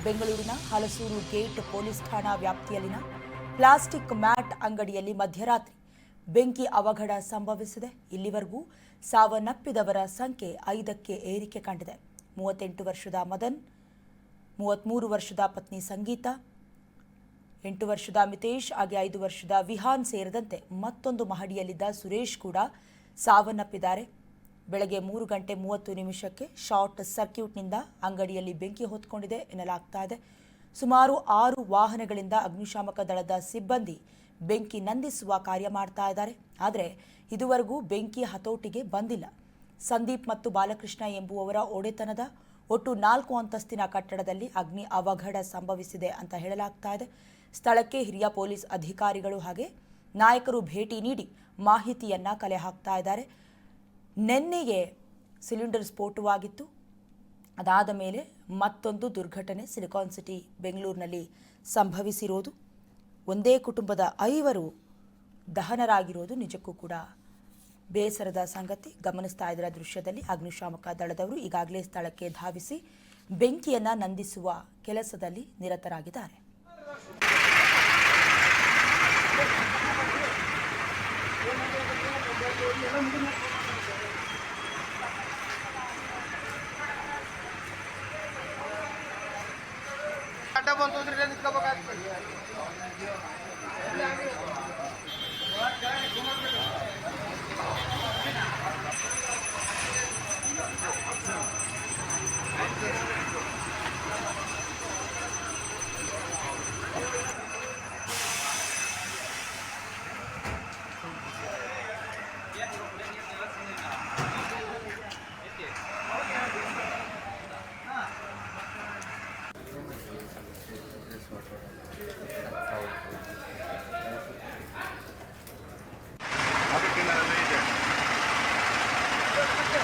ಬೆಂಗಳೂರಿನ Halasuru gate police ಠಾಣಾ ವ್ಯಾಪ್ತಿಯಲ್ಲಿನ ಪ್ಲಾಸ್ಟಿಕ್ ಮ್ಯಾಟ್ ಅಂಗಡಿಯಲ್ಲಿ ಮಧ್ಯರಾತ್ರಿ ಬೆಂಕಿ ಅವಘಡ ಸಂಭವಿಸಿದೆ. ಇಲ್ಲಿವರೆಗೂ ಸಾವನ್ನಪ್ಪಿದವರ ಸಂಖ್ಯೆ 5ಕ್ಕೆ ಏರಿಕೆ ಕಂಡಿದೆ. 38 ವರ್ಷದ ಮದನ್, 33 ವರ್ಷದ ಪತ್ನಿ ಸಂಗೀತ, 8 ವರ್ಷದ ಮಿತೇಶ್ ಹಾಗೆ 5 ವರ್ಷದ ವಿಹಾನ್ ಸೇರಿದಂತೆ ಮತ್ತೊಂದು ಮಹಡಿಯಲ್ಲಿದ್ದ ಸುರೇಶ್ ಕೂಡ ಸಾವನ್ನಪ್ಪಿದ್ದಾರೆ. ಬೆಳಗ್ಗೆ 3:30 ಶಾರ್ಟ್ ಸರ್ಕ್ಯೂಟ್ನಿಂದ ಅಂಗಡಿಯಲ್ಲಿ ಬೆಂಕಿ ಹೊತ್ಕೊಂಡಿದೆ ಎನ್ನಲಾಗ್ತಾ ಇದೆ. ಸುಮಾರು 6 ವಾಹನಗಳಿಂದ ಅಗ್ನಿಶಾಮಕ ದಳದ ಸಿಬ್ಬಂದಿ ಬೆಂಕಿ ನಂದಿಸುವ ಕಾರ್ಯ ಮಾಡ್ತಾ ಇದ್ದಾರೆ. ಆದರೆ ಇದುವರೆಗೂ ಬೆಂಕಿ ಹತೋಟಿಗೆ ಬಂದಿಲ್ಲ. ಸಂದೀಪ್ ಮತ್ತು ಬಾಲಕೃಷ್ಣ ಎಂಬುವವರ ಒಡೆತನದ ಒಟ್ಟು 4 ಅಂತಸ್ತಿನ ಕಟ್ಟಡದಲ್ಲಿ ಅಗ್ನಿ ಅವಘಡ ಸಂಭವಿಸಿದೆ ಅಂತ ಹೇಳಲಾಗ್ತಾ ಇದೆ. ಸ್ಥಳಕ್ಕೆ ಹಿರಿಯ ಪೊಲೀಸ್ ಅಧಿಕಾರಿಗಳು ಹಾಗೆ ನಾಯಕರು ಭೇಟಿ ನೀಡಿ ಮಾಹಿತಿಯನ್ನ ಕಲೆ ಹಾಕ್ತಾ ಇದ್ದಾರೆ. ನಿನ್ನೆಗೆ ಸಿಲಿಂಡರ್ ಸ್ಫೋಟವಾಗಿತ್ತು. ಅದಾದ ಮೇಲೆ ಮತ್ತೊಂದು ದುರ್ಘಟನೆ ಸಿಲಿಕಾನ್ ಸಿಟಿ ಬೆಂಗಳೂರಿನಲ್ಲಿ ಸಂಭವಿಸಿರೋದು. ಒಂದೇ ಕುಟುಂಬದ 5 ದಹನರಾಗಿರೋದು ನಿಜಕ್ಕೂ ಕೂಡ ಬೇಸರದ ಸಂಗತಿ. ಗಮನಿಸ್ತಾ ಇದ್ದರ ದೃಶ್ಯದಲ್ಲಿ ಅಗ್ನಿಶಾಮಕ ದಳದವರು ಈಗಾಗಲೇ ಸ್ಥಳಕ್ಕೆ ಧಾವಿಸಿ ಬೆಂಕಿಯನ್ನ ನಂದಿಸುವ ಕೆಲಸದಲ್ಲಿ ನಿರತರಾಗಿದ್ದಾರೆ.